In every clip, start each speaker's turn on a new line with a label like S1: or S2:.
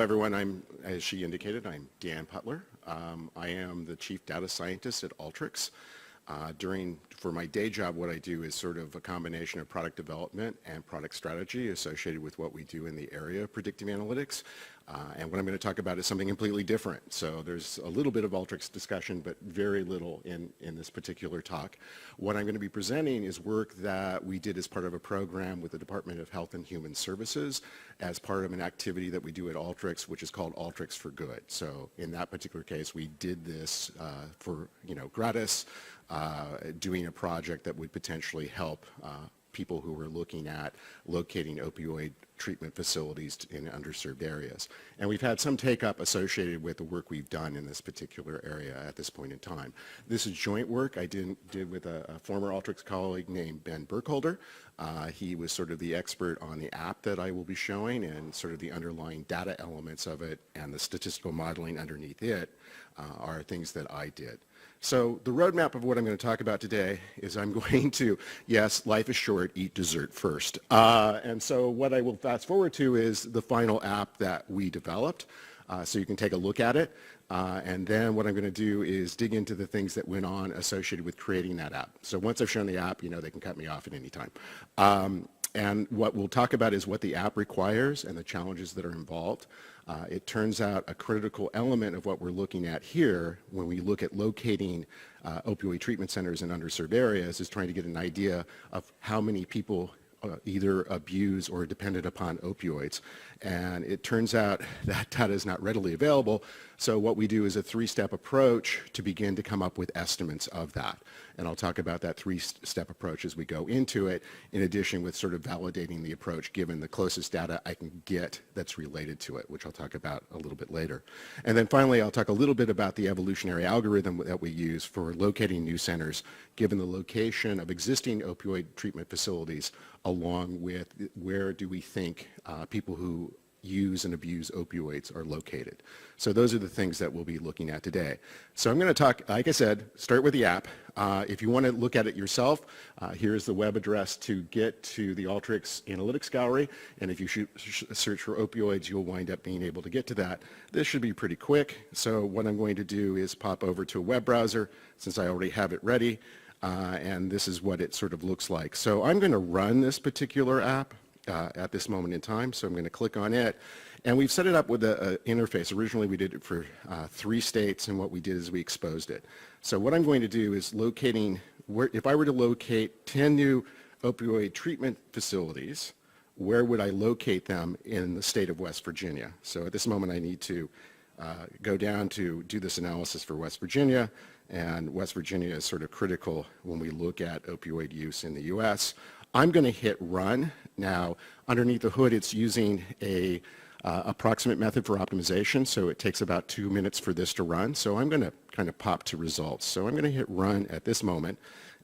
S1: everyone. As she indicated, I'm Dan Putler. I am the Chief Data Scientist at Alteryx. For my day job, what I do is sort of a combination of product development and product strategy associated with what we do in the area of predictive analytics. And what I'm going to talk about is something completely different. So there's a little bit of Alteryx discussion, but very little in this particular talk. What I'm going to be presenting is work that we did as part of a program with the Department of Health and Human Services as part of an activity that we do at Alteryx, which is called Alteryx for Good. So in that particular case, we did this for gratis, doing a project that would potentially help people who were looking at locating opioid treatment facilities in underserved areas. And we've had some take-up associated with the work we've done in this particular area at this point in time. This is joint work I did with a former Alteryx colleague named Ben Burkholder. He was sort of the expert on the app that I will be showing and sort of the underlying data elements of it, and the statistical modeling underneath it are things that I did. So the roadmap of what I'm going to talk about today is I'm going to, yes, life is short, eat dessert first. And so what I will fast forward to is the final app that we developed, so you can take a look at it. And then what I'm going to do is dig into the things that went on associated with creating that app. So once I've shown the app, they can cut me off at any time. And what we'll talk about is what the app requires and the challenges that are involved. It turns out a critical element of what we're looking at here when we look at locating opioid treatment centers in underserved areas is trying to get an idea of how many people either abuse or are dependent upon opioids. And it turns out that data is not readily available. So what we do is a three-step approach to begin to come up with estimates of that. And I'll talk about that three-step approach as we go into it, in addition with sort of validating the approach given the closest data I can get that's related to it, which I'll talk about a little bit later. And then finally, I'll talk a little bit about the evolutionary algorithm that we use for locating new centers, given the location of existing opioid treatment facilities, along with where do we think people who use and abuse opioids are located. So those are the things that we'll be looking at today. So I'm going to talk, like I said, start with the app. If you want to look at it yourself, here's the web address to get to the Alteryx Analytics Gallery. And if you search for opioids, you'll wind up being able to get to that. This should be pretty quick. So what I'm going to do is pop over to a web browser, since I already have it ready. And this is what it sort of looks like. So I'm going to run this particular app at this moment in time. So I'm going to click on it. And we've set it up with an interface. Originally, we did it for 3 states, and what we did is we exposed it. So what I'm going to do is locating, if I were to locate 10 new opioid treatment facilities, where would I locate them in the state of West Virginia? So at this moment, I need to go down to do this analysis for West Virginia. And West Virginia is sort of critical when we look at opioid use in the U.S. I'm going to hit run. Now, underneath the hood, it's using a approximate method for optimization, so it takes about 2 minutes for this to run. So I'm going to kind of pop to results. So I'm going to hit run at this moment,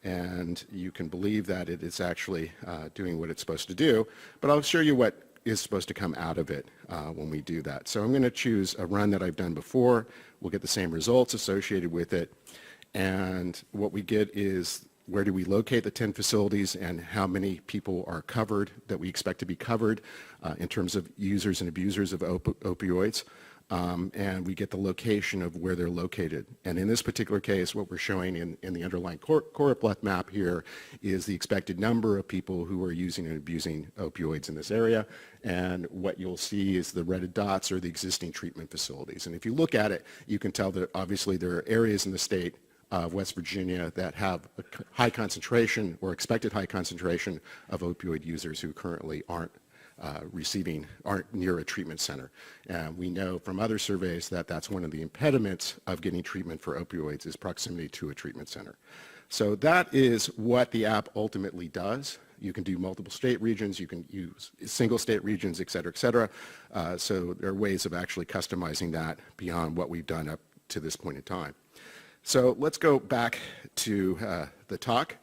S1: and you can believe that it is actually doing what it's supposed to do. But I'll show you what is supposed to come out of it when we do that. So I'm going to choose a run that I've done before. We'll get the same results associated with it. And what we get is where do we locate the 10 facilities and how many people are covered that we expect to be covered in terms of users and abusers of opioids. And we get the location of where they're located. And in this particular case, what we're showing in the underlying choropleth map here is the expected number of people who are using and abusing opioids in this area. And what you'll see is the red dots are the existing treatment facilities. And if you look at it, you can tell that obviously there are areas in the state of West Virginia that have a high concentration or expected high concentration of opioid users who currently aren't near a treatment center. And we know from other surveys that that's one of the impediments of getting treatment for opioids is proximity to a treatment center. So that is what the app ultimately does. You can do multiple state regions, you can use single state regions, et cetera, et cetera. So there are ways of actually customizing that beyond what we've done up to this point in time. So let's go back to the talk.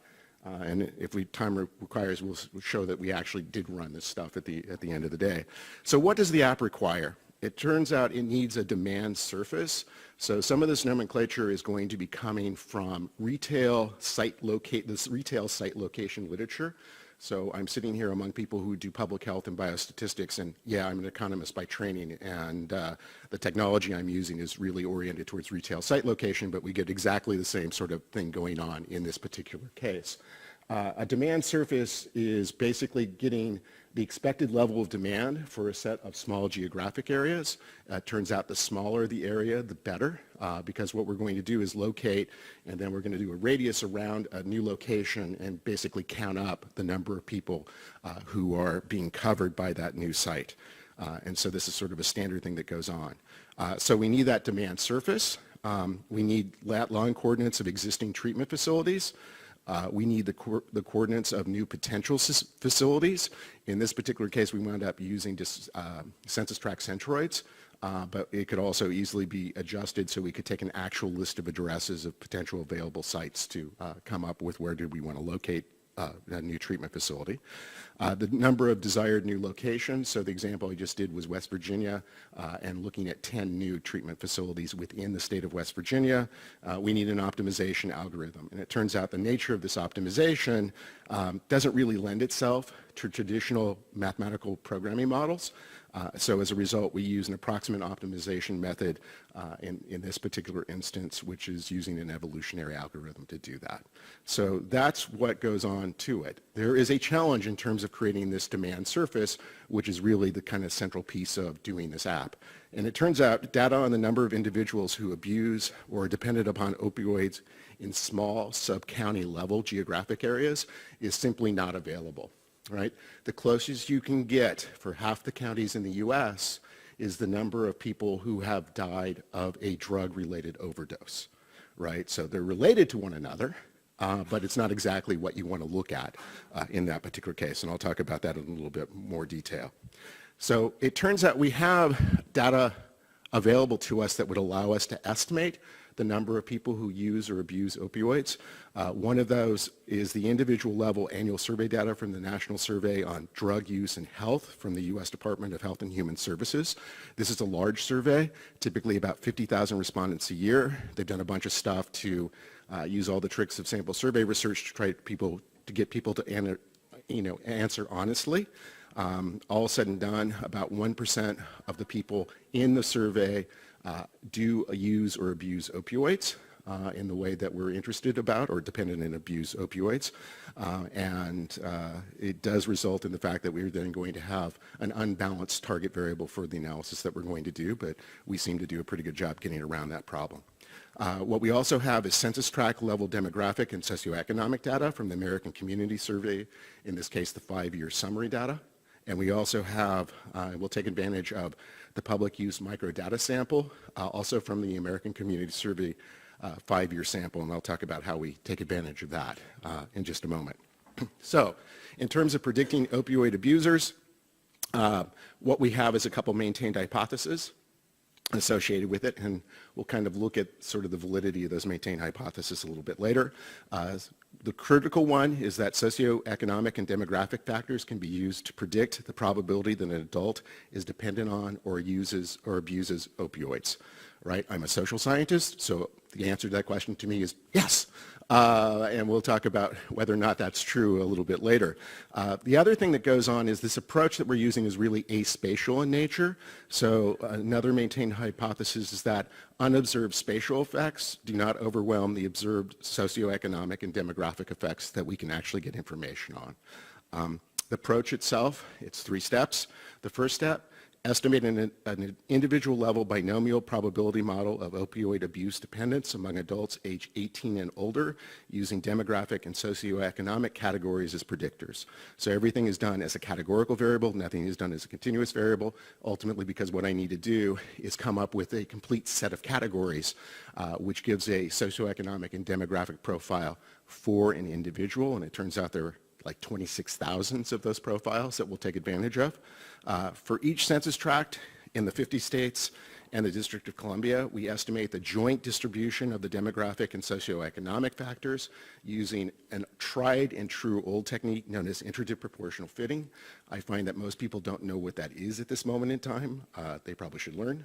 S1: And if time requires, we'll show that we actually did run this stuff at the end of the day. So what does the app require? It turns out it needs a demand surface. So some of this nomenclature is going to be coming from retail site location literature. So I'm sitting here among people who do public health and biostatistics, and yeah, I'm an economist by training, and the technology I'm using is really oriented towards retail site location, but we get exactly the same sort of thing going on in this particular case. A demand surface is basically getting the expected level of demand for a set of small geographic areas. Turns out the smaller the area, the better, because what we're going to do is locate, and then we're going to do a radius around a new location and basically count up the number of people who are being covered by that new site. And so this is sort of a standard thing that goes on. So we need that demand surface. We need lat-long coordinates of existing treatment facilities. We need the coordinates of new potential facilities. In this particular case, we wound up using census tract centroids, but it could also easily be adjusted so we could take an actual list of addresses of potential available sites to come up with where do we want to locate a new treatment facility. The number of desired new locations, so the example I just did was West Virginia, and looking at 10 new treatment facilities within the state of West Virginia. We need an optimization algorithm, and it turns out the nature of this optimization doesn't really lend itself to traditional mathematical programming models. So as a result, we use an approximate optimization method in this particular instance, which is using an evolutionary algorithm to do that. So that's what goes on to it. There is a challenge in terms of creating this demand surface, which is really the kind of central piece of doing this app. And it turns out data on the number of individuals who abuse or are dependent upon opioids in small sub-county level geographic areas is simply not available. Right? The closest you can get for half the counties in the U.S. is the number of people who have died of a drug-related overdose. Right? So they're related to one another, but it's not exactly what you want to look at in that particular case, and I'll talk about that in a little bit more detail. So it turns out we have data available to us that would allow us to estimate the number of people who use or abuse opioids. One of those is the individual level annual survey data from the National Survey on Drug Use and Health from the U.S. Department of Health and Human Services. This is a large survey, typically about 50,000 respondents a year. They've done a bunch of stuff to use all the tricks of sample survey research to get people to answer honestly. All said and done, about 1% of the people in the survey do use or abuse opioids in the way that we're interested about or dependent and abuse opioids. And it does result in the fact that we're then going to have an unbalanced target variable for the analysis that we're going to do, but we seem to do a pretty good job getting around that problem. What we also have is census tract level demographic and socioeconomic data from the American Community Survey, in this case the 5-year summary data. And we also have, we'll take advantage of the public use microdata sample, also from the American Community Survey 5-year sample, and I'll talk about how we take advantage of that in just a moment. So, in terms of predicting opioid abusers, what we have is a couple maintained hypotheses associated with it, and we'll kind of look at sort of the validity of those maintained hypotheses a little bit later. The critical one is that socioeconomic and demographic factors can be used to predict the probability that an adult is dependent on or uses or abuses opioids. Right? I'm a social scientist, so the answer to that question to me is yes. And we'll talk about whether or not that's true a little bit later. The other thing that goes on is this approach that we're using is really aspatial in nature. So another maintained hypothesis is that unobserved spatial effects do not overwhelm the observed socioeconomic and demographic effects that we can actually get information on. The approach itself, it's 3 steps. The first step, estimate an individual level binomial probability model of opioid abuse dependence among adults age 18 and older using demographic and socioeconomic categories as predictors. So everything is done as a categorical variable, nothing is done as a continuous variable, ultimately because what I need to do is come up with a complete set of categories which gives a socioeconomic and demographic profile for an individual, and it turns out there are like 26,000 of those profiles that we'll take advantage of. For each census tract in the 50 states and the District of Columbia, we estimate the joint distribution of the demographic and socioeconomic factors using a tried and true old technique known as interdisproportional fitting. I find that most people don't know what that is at this moment in time. They probably should learn,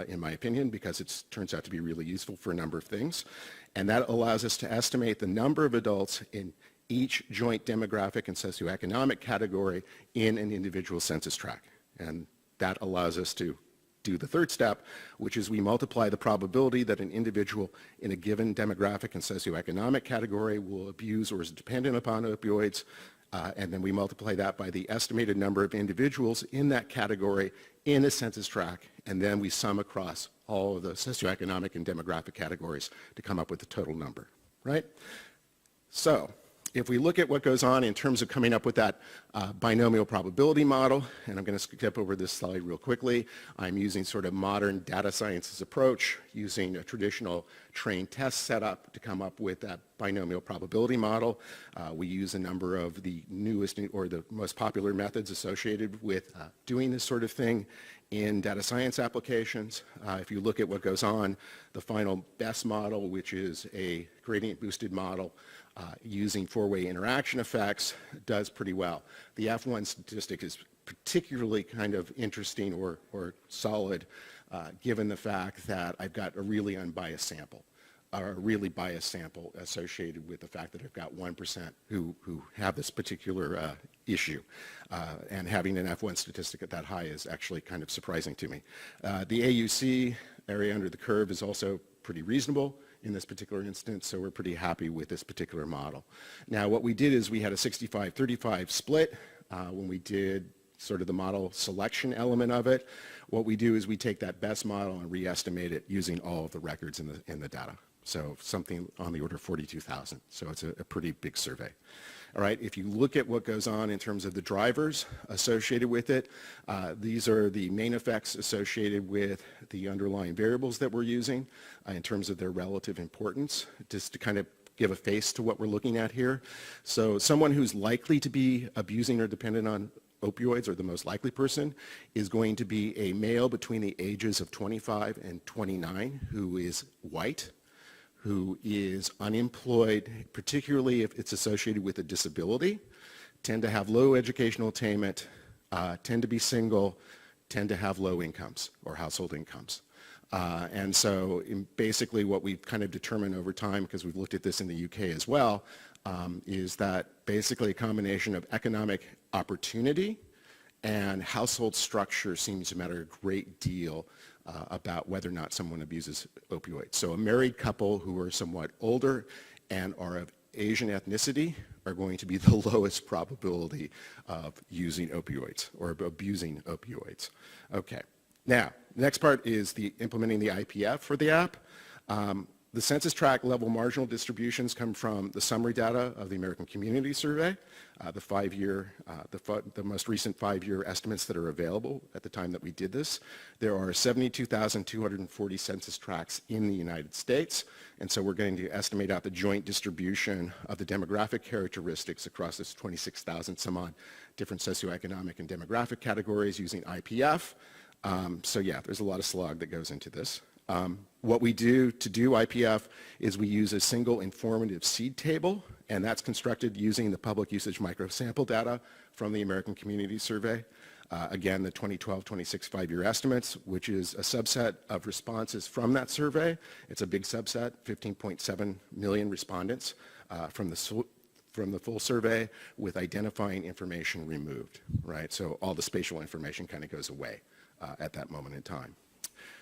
S1: in my opinion, because it turns out to be really useful for a number of things. And that allows us to estimate the number of adults in each joint demographic and socioeconomic category in an individual census tract. And that allows us to do the third step, which is we multiply the probability that an individual in a given demographic and socioeconomic category will abuse or is dependent upon opioids, and then we multiply that by the estimated number of individuals in that category in a census tract, and then we sum across all of the socioeconomic and demographic categories to come up with the total number, right? So if we look at what goes on in terms of coming up with that binomial probability model, and I'm going to skip over this slide real quickly, I'm using sort of modern data sciences approach, using a traditional trained test setup to come up with that binomial probability model. We use a number of the newest or the most popular methods associated with doing this sort of thing in data science applications. If you look at what goes on, the final best model, which is a gradient boosted model, using four-way interaction effects, does pretty well. The F1 statistic is particularly kind of interesting or solid given the fact that I've got a really unbiased sample, or a really biased sample associated with the fact that I've got 1% who have this particular issue. And having an F1 statistic at that high is actually kind of surprising to me. The AUC, area under the curve, is also pretty reasonable in this particular instance, so we're pretty happy with this particular model. Now what we did is we had a 65-35 split when we did sort of the model selection element of it. What we do is we take that best model and re-estimate it using all of the records in the data. So something on the order of 42,000. So it's a pretty big survey. All right, if you look at what goes on in terms of the drivers associated with it, these are the main effects associated with the underlying variables that we're using in terms of their relative importance, just to kind of give a face to what we're looking at here. So someone who's likely to be abusing or dependent on opioids, or the most likely person, is going to be a male between the ages of 25 and 29 who is white, who is unemployed, particularly if it's associated with a disability, tend to have low educational attainment, tend to be single, tend to have low incomes or household incomes. And so basically what we've kind of determined over time, because we've looked at this in the UK as well, is that basically a combination of economic opportunity and household structure seems to matter a great deal about whether or not someone abuses opioids. So a married couple who are somewhat older and are of Asian ethnicity are going to be the lowest probability of using opioids or of abusing opioids. Okay, now the next part is implementing the IPF for the app. The census tract level marginal distributions come from the summary data of the American Community Survey, the most recent 5-year estimates that are available at the time that we did this. There are 72,240 census tracts in the United States, and so we're going to estimate out the joint distribution of the demographic characteristics across this 26,000 some odd different socioeconomic and demographic categories using IPF. So yeah, there's a lot of slog that goes into this. What we do to do IPF is we use a single informative seed table, and that's constructed using the public usage microsample data from the American Community Survey. Again, the 2012-26 5-year estimates, which is a subset of responses from that survey. It's a big subset, 15.7 million respondents from the full survey, with identifying information removed, right? So all the spatial information kind of goes away at that moment in time.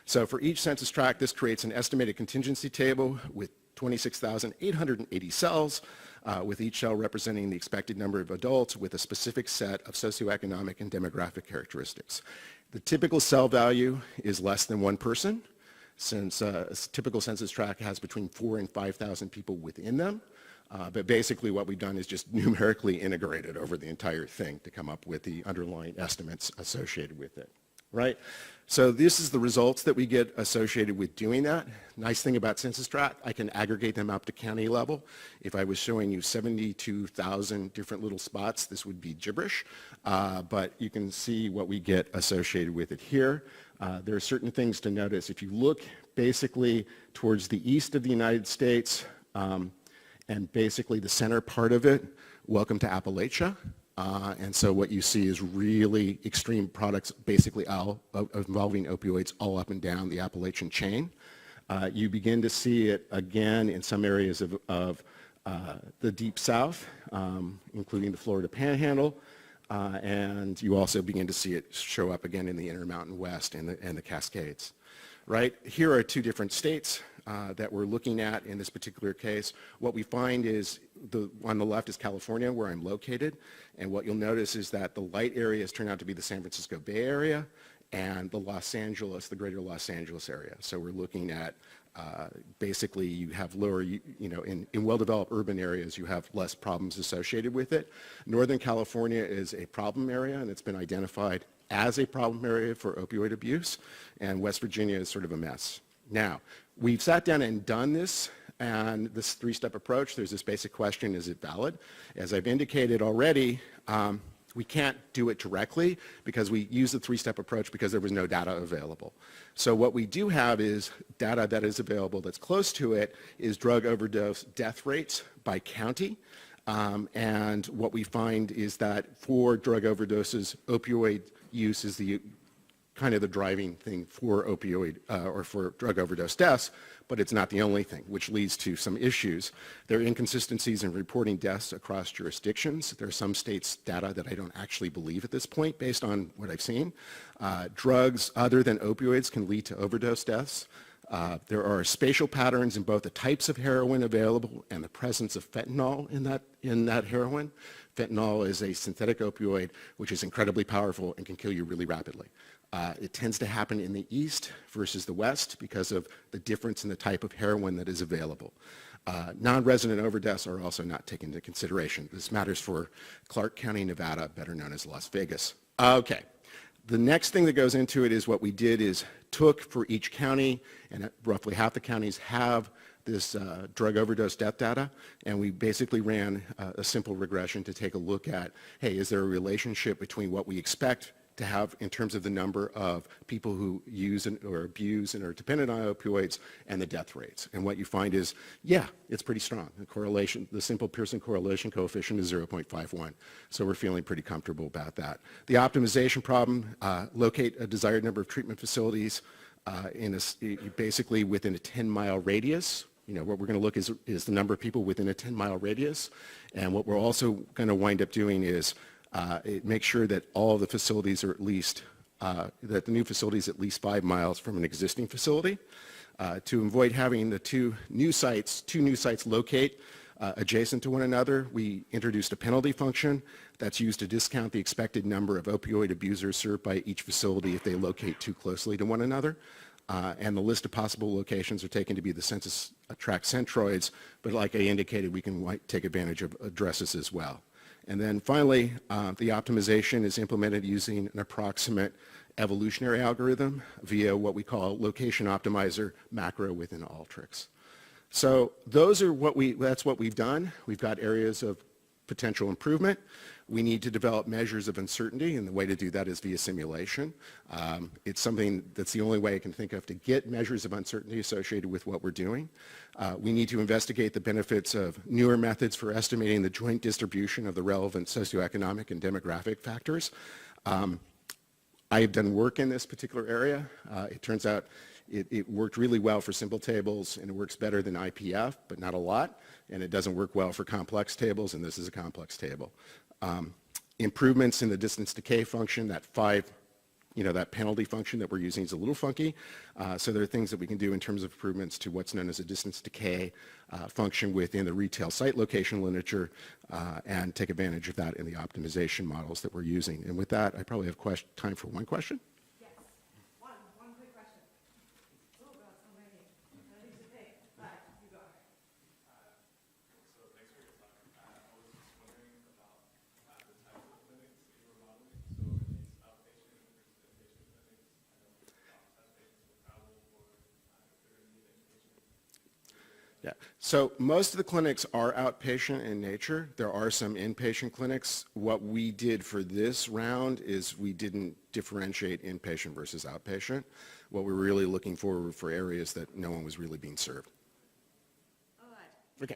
S1: So for each census tract, this creates an estimated contingency table with 26,880 cells, with each cell representing the expected number of adults with a specific set of socioeconomic and demographic characteristics. The typical cell value is less than one person, since a typical census tract has between 4,000 and 5,000 people within them. But basically what we've done is just numerically integrated over the entire thing to come up with the underlying estimates associated with it, right? So this is the results that we get associated with doing that. Nice thing about census tract, I can aggregate them up to county level. If I was showing you 72,000 different little spots, this would be gibberish. But you can see what we get associated with it here. There are certain things to notice. If you look basically towards the east of the United States, and basically the center part of it, welcome to Appalachia. And so what you see is really extreme products, basically involving opioids all up and down the Appalachian chain. You begin to see it again in some areas of the Deep South, including the Florida Panhandle, and you also begin to see it show up again in the Intermountain West and the Cascades. Right? Here are two different states that we're looking at in this particular case. What we find is on the left is California, where I'm located, and what you'll notice is that the light areas turn out to be the San Francisco Bay Area and the the greater Los Angeles area. So we're looking at basically you have lower, in well-developed urban areas, you have less problems associated with it. Northern California is a problem area, and it's been identified as a problem area for opioid abuse, and West Virginia is sort of a mess. Now, we've sat down and done this, and this three-step approach, there's this basic question, is it valid? As I've indicated already, we can't do it directly because we use the three-step approach because there was no data available. So what we do have is data that is available that's close to it is drug overdose death rates by county. And what we find is that for drug overdoses, opioid use is kind of the driving thing for opioid or for drug overdose deaths, but it's not the only thing, which leads to some issues. There are inconsistencies in reporting deaths across jurisdictions. There are some states' data that I don't actually believe at this point based on what I've seen. Drugs other than opioids can lead to overdose deaths. There are spatial patterns in both the types of heroin available and the presence of fentanyl in that heroin. Fentanyl is a synthetic opioid which is incredibly powerful and can kill you really rapidly. It tends to happen in the east versus the west because of the difference in the type of heroin that is available. Non-resident overdose are also not taken into consideration. This matters for Clark County, Nevada, better known as Las Vegas. Okay. The next thing that goes into it is what we did is took for each county, and roughly half the counties have this drug overdose death data, and we basically ran a simple regression to take a look at, hey, is there a relationship between what we expect to have in terms of the number of people who use or abuse and are dependent on opioids and the death rates. And what you find is, yeah, it's pretty strong. The correlation, the simple Pearson correlation coefficient is 0.51. So we're feeling pretty comfortable about that. The optimization problem, locate a desired number of treatment facilities basically within a 10-mile radius. What we're going to look is the number of people within a 10-mile radius. And what we're also going to wind up doing is make sure that all the facilities are at least, that the new facility is at least 5 miles from an existing facility. To avoid having the two new sites locate adjacent to one another, we introduced a penalty function that's used to discount the expected number of opioid abusers served by each facility if they locate too closely to one another. And the list of possible locations are taken to be the census tract centroids, but like I indicated, we can take advantage of addresses as well. And then finally, the optimization is implemented using an approximate evolutionary algorithm via what we call location optimizer macro within Alteryx. So that's what we've done. We've got areas of potential improvement. We need to develop measures of uncertainty, and the way to do that is via simulation. It's something that's the only way I can think of to get measures of uncertainty associated with what we're doing. We need to investigate the benefits of newer methods for estimating the joint distribution of the relevant socioeconomic and demographic factors. I have done work in this particular area. It turns out it worked really well for simple tables, and it works better than IPF, but not a lot. And it doesn't work well for complex tables, and this is a complex table. Improvements in the distance decay function, that penalty function that we're using is a little funky. So there are things that we can do in terms of improvements to what's known as a distance decay function within the retail site location literature and take advantage of that in the optimization models that we're using. And with that, I probably have time for one question.
S2: Yes, one quick question. Oh, God, so many. I need to pay, but you go ahead.
S3: So thanks for your talk. I was just wondering about the types of clinics that you were modeling. So are these outpatient versus inpatient clinics? I know some patients will travel or if they're going to need inpatient.
S1: Yeah. So most of the clinics are outpatient in nature. There are some inpatient clinics. What we did for this round is we didn't differentiate inpatient versus outpatient. What we're really looking for were for areas that no one was really being served.
S2: All right.
S1: Okay.